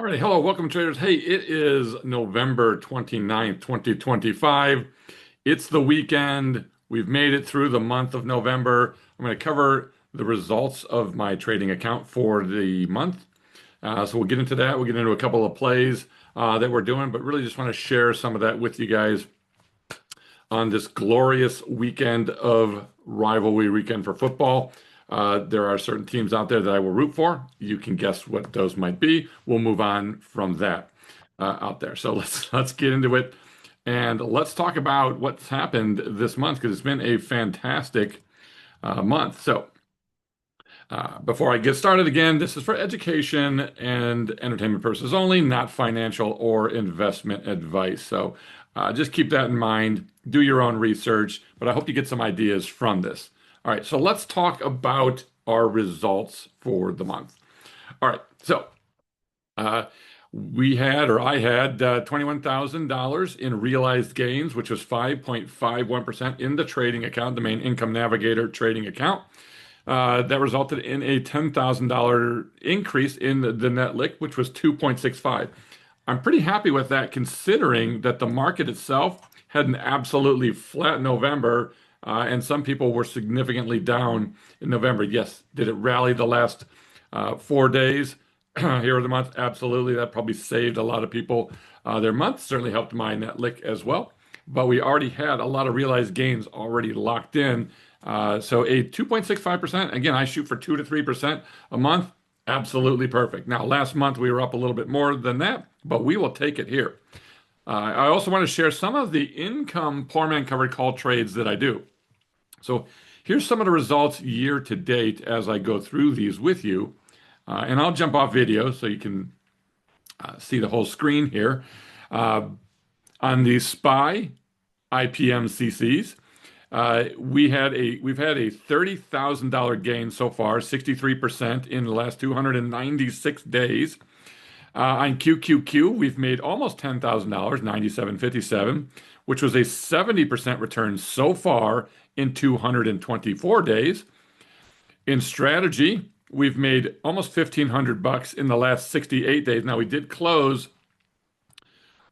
right, hello, welcome traders. Hey, it is November 29th, 2025. It's the weekend. We've made it through the month of November. I'm going to cover the results of my trading account for the month. So we'll get into that. We'll get into a couple of plays that we're doing, but really just want to share some of that with you guys on this glorious weekend of rivalry weekend for football. There are certain teams out there that I will root for. You can guess what those might be. We'll move on from that out there. So let's get into it, and let's talk about what's happened this month because it's been a fantastic month. So before I get started again, this is for education and entertainment purposes only, not financial or investment advice. So just keep that in mind. Do your own research, but I hope you get some ideas from this. All right, so let's talk about our results for the month. All right, so I had $21,000 in realized gains, which was 5.51% in the trading account, the main income navigator trading account. That resulted in a $10,000 increase in the net lick, which was 2.65. I'm pretty happy with that considering that the market itself had an absolutely flat November, and some people were significantly down in November. Yes, did it rally the last 4 days here of the month? Absolutely. That probably saved a lot of people their month. Certainly helped my net lick as well. But we already had a lot of realized gains already locked in. So a 2.65%, again, I shoot for 2 to 3% a month. Absolutely perfect. Now, last month we were up a little bit more than that, but we will take it here. I also want to share some of the income poor man covered call trades that I do. So here's some of the results year to date as I go through these with you. And I'll jump off video so you can see the whole screen here. On the SPY IPM CCs, we've had a $30,000 gain so far, 63% in the last 296 days. On QQQ, we've made almost $10,000, 97.57, which was a 70% return so far in 224 days. In strategy, we've made almost $1,500 in the last 68 days. Now, we did close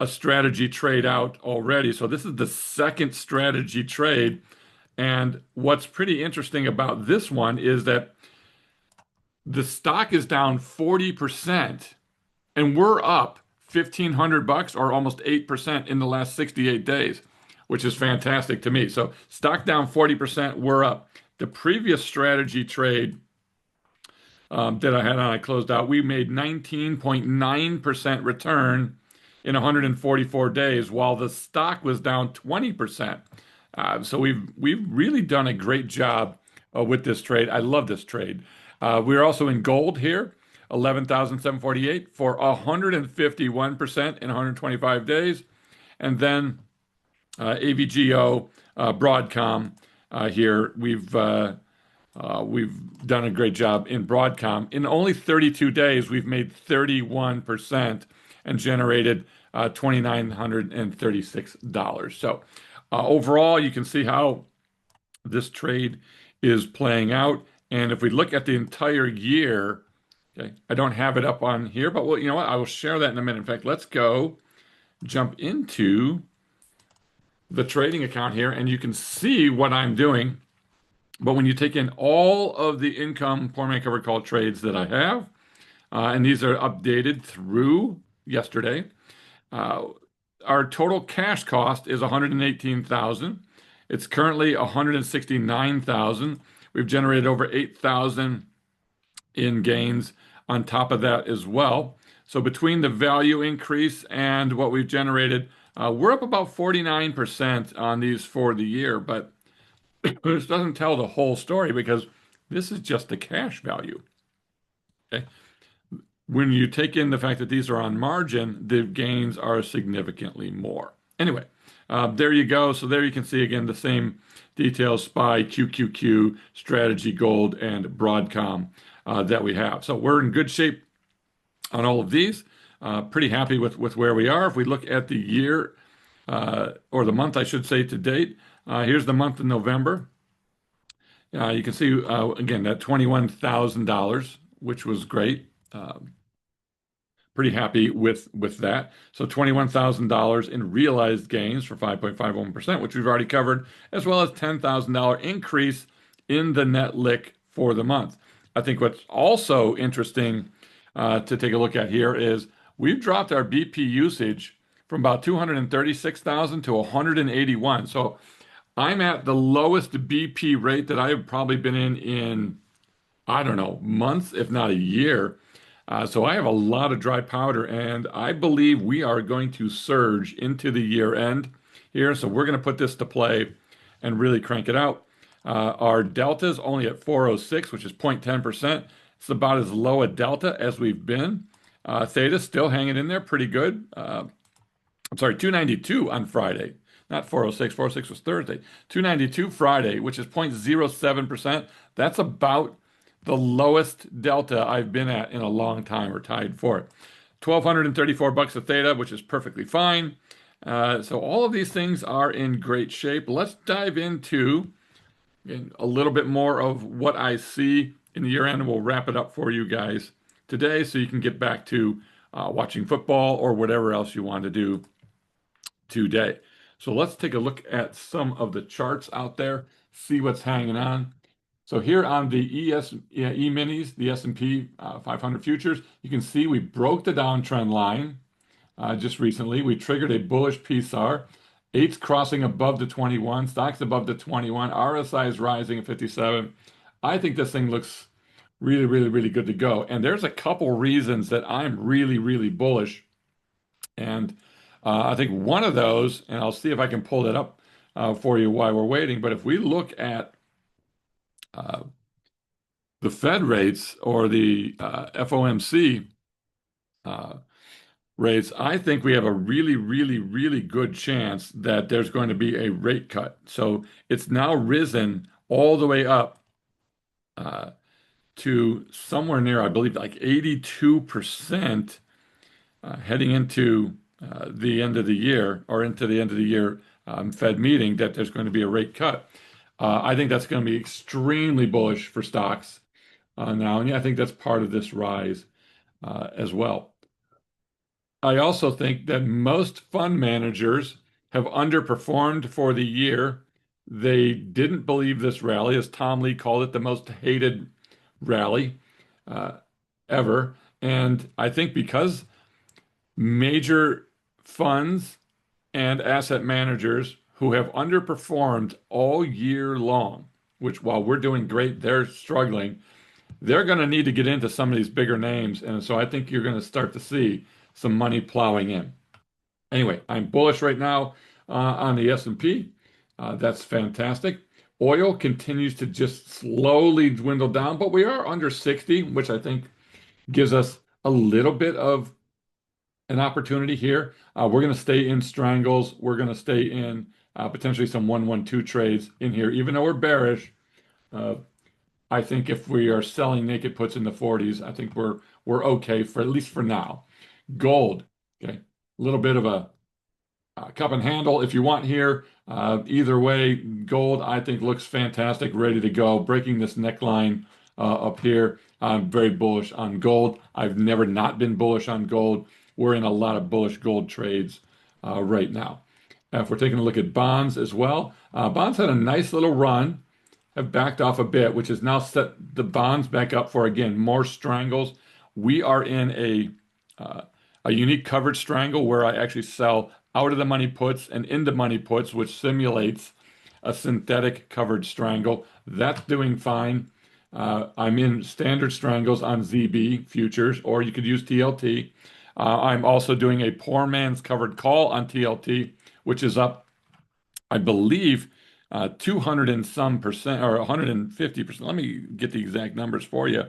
a strategy trade out already. So this is the second strategy trade. And what's pretty interesting about this one is that the stock is down 40% and we're up $1,500 or almost 8% in the last 68 days, which is fantastic to me. So stock down 40%, we're up. The previous strategy trade that I had on, I closed out, we made 19.9% return in 144 days, while the stock was down 20%. So we've really done a great job with this trade. I love this trade. We're also in gold here, 11,748 for 151% in 125 days. And then AVGO, Broadcom here, we've done a great job in Broadcom. In only 32 days, we've made 31% and generated $2,936. So overall, you can see how this trade is playing out. And if we look at the entire year, okay, I don't have it up on here, but well, you know what? I will share that in a minute. In fact, let's go jump into the trading account here, and you can see what I'm doing. But when you take in all of the income poor man covered call trades that I have, and these are updated through yesterday, our total cash cost is $118,000. It's currently $169,000. We've generated over $8,000 in gains on top of that as well. So between the value increase and what we've generated, we're up about 49% on these for the year. But this doesn't tell the whole story because this is just the cash value. Okay. When you take in the fact that these are on margin, the gains are significantly more. Anyway, there you go. So there you can see again the same details: SPY, QQQ, Strategy, Gold, and Broadcom that we have. So we're in good shape on all of these. Pretty happy with where we are. If we look at the year, or the month, I should say, to date, here's the month of November. You can see, again, that $21,000, which was great. pretty happy with that. So $21,000 in realized gains for 5.51%, which we've already covered, as well as $10,000 increase in the net lick for the month. I think what's also interesting to take a look at here is we've dropped our BP usage from about 236,000 to 181. So I'm at the lowest BP rate that I've probably been in, I don't know, months, if not a year. So I have a lot of dry powder, and I believe we are going to surge into the year end here. So we're going to put this to play and really crank it out. Our delta is only at 406, which is 0.10%. It's about as low a delta as we've been. Theta still hanging in there pretty good. I'm sorry, 292 on Friday, not 406. 406 was Thursday. 292 Friday, which is 0.07%. That's about the lowest delta I've been at in a long time, or tied for it. $1,234 a theta, which is perfectly fine. So all of these things are in great shape. Let's dive into a little bit more of what I see in the year end, and we'll wrap it up for you guys today so you can get back to watching football or whatever else you want to do today. So let's take a look at some of the charts out there, see what's hanging on. So here on the E-minis, the S&P 500 futures, you can see we broke the downtrend line just recently. We triggered a bullish PSAR. 8's crossing above the 21, stocks above the 21, RSI is rising at 57. I think this thing looks really, really, really good to go. And there's a couple reasons that I'm really, really bullish. And I think one of those, and I'll see if I can pull it up for you while we're waiting, but if we look at the Fed rates or the FOMC rates, I think we have a really, really, really good chance that there's going to be a rate cut. So it's now risen all the way up to somewhere near, I believe, like 82% heading into the end of the year, or into the end of the year Fed meeting, that there's going to be a rate cut. I think that's going to be extremely bullish for stocks now, and yeah, I think that's part of this rise as well. I also think that most fund managers have underperformed for the year. They didn't believe this rally, as Tom Lee called it, the most hated rally ever. And I think because major funds and asset managers who have underperformed all year long, which while we're doing great, they're struggling, they're going to need to get into some of these bigger names. And so I think you're going to start to see some money plowing in. Anyway, I'm bullish right now on the S&P. That's fantastic. Oil continues to just slowly dwindle down, but we are under 60, which I think gives us a little bit of an opportunity here. We're going to stay in Strangles. We're going to stay in potentially some 112 trades in here, even though we're bearish. I think if we are selling naked puts in the 40s, I think we're okay for at least for now. Gold, okay, a little bit of a cup and handle if you want here. Either way, gold I think looks fantastic, ready to go. Breaking this neckline up here. I'm very bullish on gold. I've never not been bullish on gold. We're in a lot of bullish gold trades right now. If we're taking a look at bonds as well, bonds had a nice little run, have backed off a bit, which has now set the bonds back up for, again, more strangles. We are in a unique coverage strangle where I actually sell out of the money puts and into money puts, which simulates a synthetic coverage strangle. That's doing fine. I'm in standard strangles on ZB futures, or you could use TLT. I'm also doing a poor man's covered call on TLT, which is up, I believe, 200 and some percent, or 150%. Let me get the exact numbers for you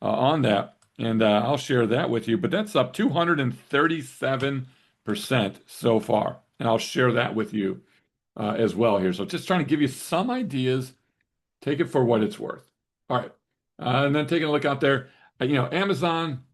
on that, and I'll share that with you. But that's up 237% so far, and I'll share that with you as well here. So just trying to give you some ideas. Take it for what it's worth. All right, and then taking a look out there, Amazon,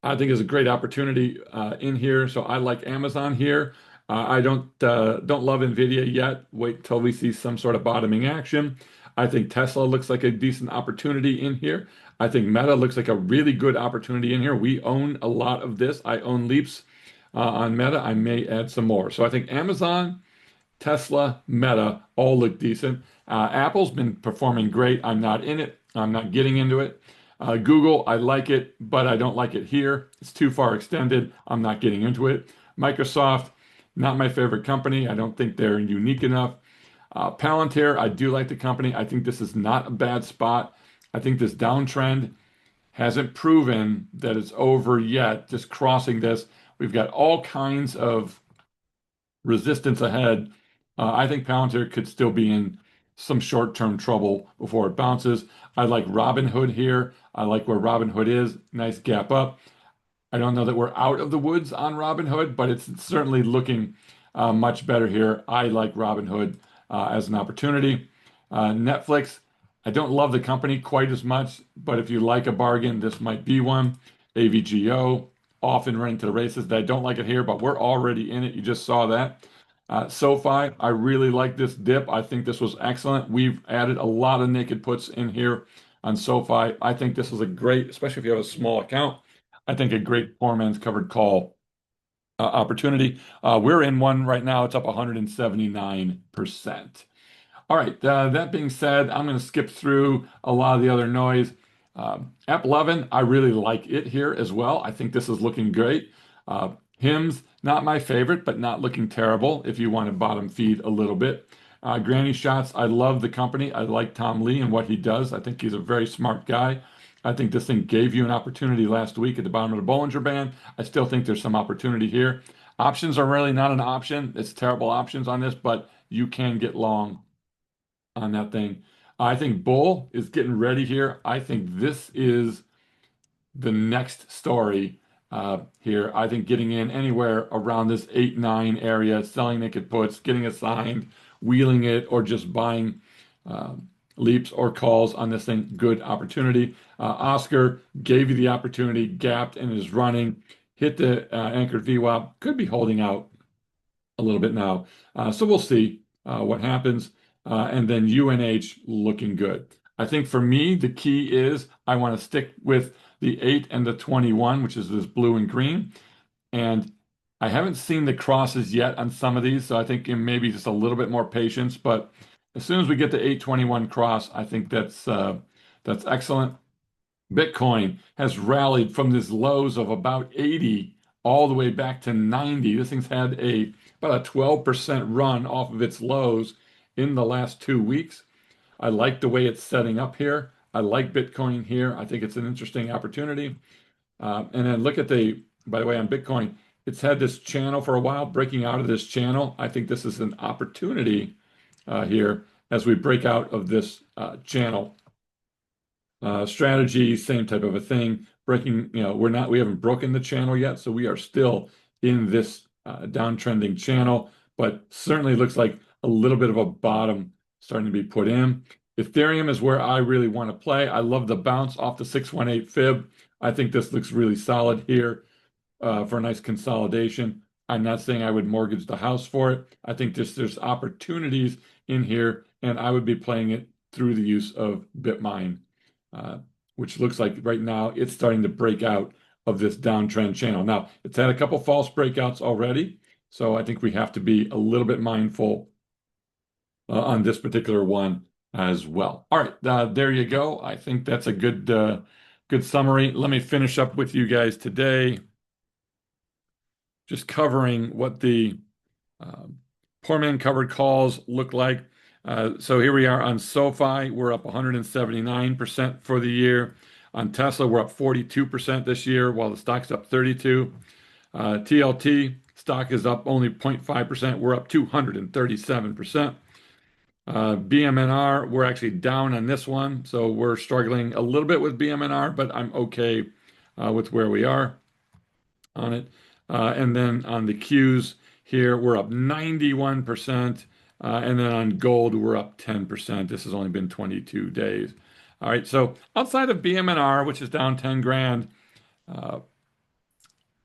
I think is a great opportunity in here. So I like Amazon here. I don't love Nvidia yet. Wait till we see some sort of bottoming action. I think Tesla looks like a decent opportunity in here. I think Meta looks like a really good opportunity in here. We own a lot of this. I own Leaps on Meta. I may add some more. So I think Amazon, Tesla, Meta all look decent. Apple's been performing great. I'm not in it. I'm not getting into it. Google, I like it, but I don't like it here. It's too far extended. I'm not getting into it. Microsoft, not my favorite company. I don't think they're unique enough. Palantir, I do like the company. I think this is not a bad spot. I think this downtrend hasn't proven that it's over yet. Just crossing this, we've got all kinds of resistance ahead. I think Palantir could still be in some short-term trouble before it bounces. I like Robinhood here. I like where Robinhood is. Nice gap up. I don't know that we're out of the woods on Robinhood, but it's certainly looking much better here. I like Robinhood as an opportunity. Netflix, I don't love the company quite as much, but if you like a bargain, this might be one. AVGO, often running to the races. I don't like it here, but we're already in it. You just saw that. SoFi, I really like this dip. I think this was excellent. We've added a lot of naked puts in here on SoFi. I think this is a great, especially if you have a small account. I think a great poor man's covered call opportunity. We're in one right now. It's up 179%. All right. That being said, I'm going to skip through a lot of the other noise. App 11, I really like it here as well. I think this is looking great. Hymns, not my favorite, but not looking terrible if you want to bottom feed a little bit. Granny Shots, I love the company. I like Tom Lee and what he does. I think he's a very smart guy. I think this thing gave you an opportunity last week at the bottom of the Bollinger Band. I still think there's some opportunity here. Options are really not an option. It's terrible options on this, but you can get long on that thing. I think Bull is getting ready here. I think this is the next story here. I think getting in anywhere around this 8-9 area, selling naked puts, getting assigned, wheeling it, or just buying uh, leaps or calls on this thing, good opportunity. Oscar gave you the opportunity, gapped and is running, hit the anchored VWAP, could be holding out a little bit now. So we'll see what happens. And then UNH looking good. I think for me, the key is I want to stick with the 8 and the 21, which is this blue and green. And I haven't seen the crosses yet on some of these, so I think maybe just a little bit more patience. But as soon as we get the 821 cross, I think that's excellent. Bitcoin has rallied from these lows of about 80 all the way back to 90. This thing's had about a 12% run off of its lows in the last 2 weeks. I like the way it's setting up here. I like Bitcoin here. I think it's an interesting opportunity. And then look at by the way, on Bitcoin, it's had this channel for a while, breaking out of this channel. I think this is an opportunity here as we break out of this channel. Strategy, same type of a thing. Breaking, we haven't broken the channel yet, so we are still in this downtrending channel, but certainly looks like a little bit of a bottom starting to be put in. Ethereum is where I really want to play. I love the bounce off the 618 fib. I think this looks really solid here for a nice consolidation. I'm not saying I would mortgage the house for it. I think there's opportunities in here, and I would be playing it through the use of Bitmine, which looks like right now it's starting to break out of this downtrend channel. Now, it's had a couple false breakouts already, so I think we have to be a little bit mindful on this particular one as well. All right, there you go. I think that's a good summary. Let me finish up with you guys today, just covering what the uh, poor man covered calls look like. So here we are on SoFi. We're up 179% for the year. On Tesla, we're up 42% this year, while the stock's up 32. TLT stock is up only 0.5%. We're up 237%. BMNR, we're actually down on this one, so we're struggling a little bit with BMNR, but I'm okay with where we are on it. And then on the Qs here, we're up 91%. And then on gold, we're up 10%. This has only been 22 days. All right, so outside of BMNR, which is down 10 grand, on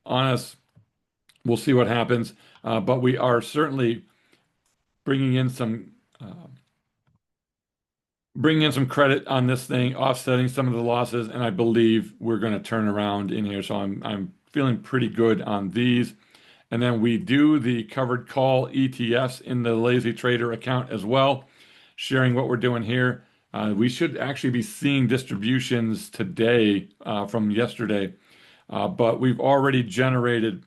us, we'll see what happens. But we are certainly bringing in some bringing in some credit on this thing, offsetting some of the losses, and I believe we're going to turn around in here. So I'm feeling pretty good on these. And then we do the covered call ETFs in the Lazy Trader account as well, sharing what we're doing here. We should actually be seeing distributions today from yesterday, but we've already generated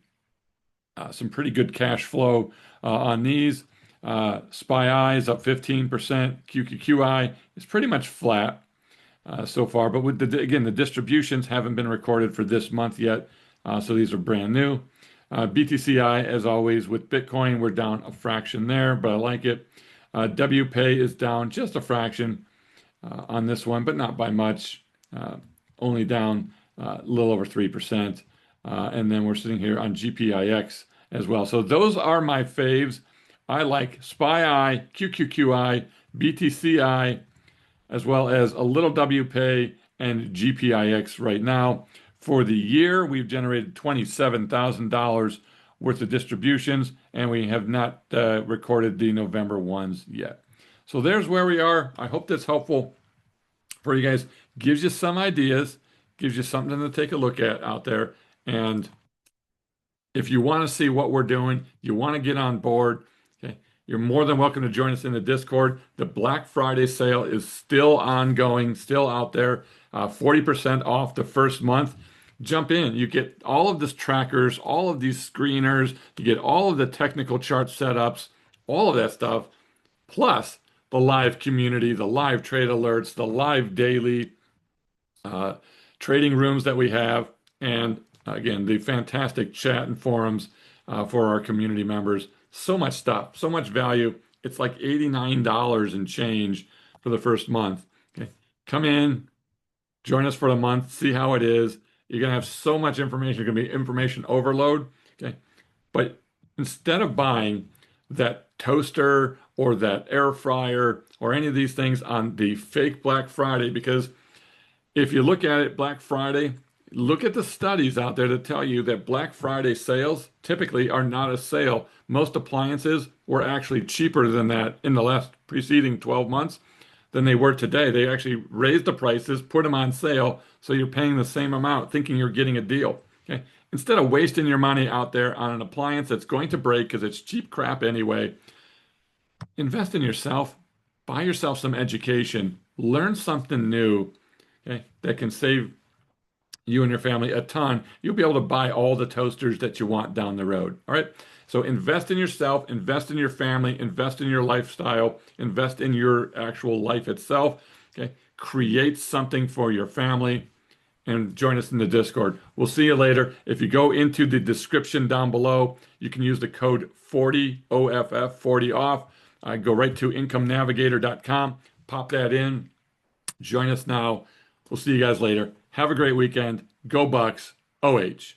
some pretty good cash flow on these. SPY is up 15%. QQQI is pretty much flat so far, but with again, the distributions haven't been recorded for this month yet, so these are brand new. BTCI, as always, with Bitcoin, we're down a fraction there, but I like it. WPay is down just a fraction on this one, but not by much, only down a little over 3%. And then we're sitting here on GPIX as well. So those are my faves. I like SPY, QQQI, BTCI, as well as a little WPay and GPIX right now. For the year, we've generated $27,000 worth of distributions, and we have not recorded the November ones yet. So there's where we are. I hope that's helpful for you guys. Gives you some ideas, gives you something to take a look at out there. And if you want to see what we're doing, you want to get on board, okay, you're more than welcome to join us in the Discord. The Black Friday sale is still ongoing, still out there, 40% off the first month. Jump in. You get all of these trackers, all of these screeners, you get all of the technical chart setups, all of that stuff, plus the live community, the live trade alerts, the live daily trading rooms that we have, and again, the fantastic chat and forums for our community members. So much stuff, so much value. It's like $89 and change for the first month. Okay, come in, join us for a month, see how it is. You're going to have so much information. You're going to be information overload. Okay. But instead of buying that toaster or that air fryer or any of these things on the fake Black Friday, because if you look at it, Black Friday, look at the studies out there that tell you that Black Friday sales typically are not a sale. Most appliances were actually cheaper than that in the last preceding 12 months than they were today. They actually raised the prices, put them on sale, so you're paying the same amount, thinking you're getting a deal. Okay, instead of wasting your money out there on an appliance that's going to break because it's cheap crap anyway, invest in yourself, buy yourself some education, learn something new, okay, that can save you and your family a ton. You'll be able to buy all the toasters that you want down the road. All right. So invest in yourself, invest in your family, invest in your lifestyle, invest in your actual life itself. Okay. Create something for your family and join us in the Discord. We'll see you later. If you go into the description down below, you can use the code 40 OFF 40 off. Go right to incomenavigator.com, pop that in, join us now. We'll see you guys later. Have a great weekend. Go Bucks. OH.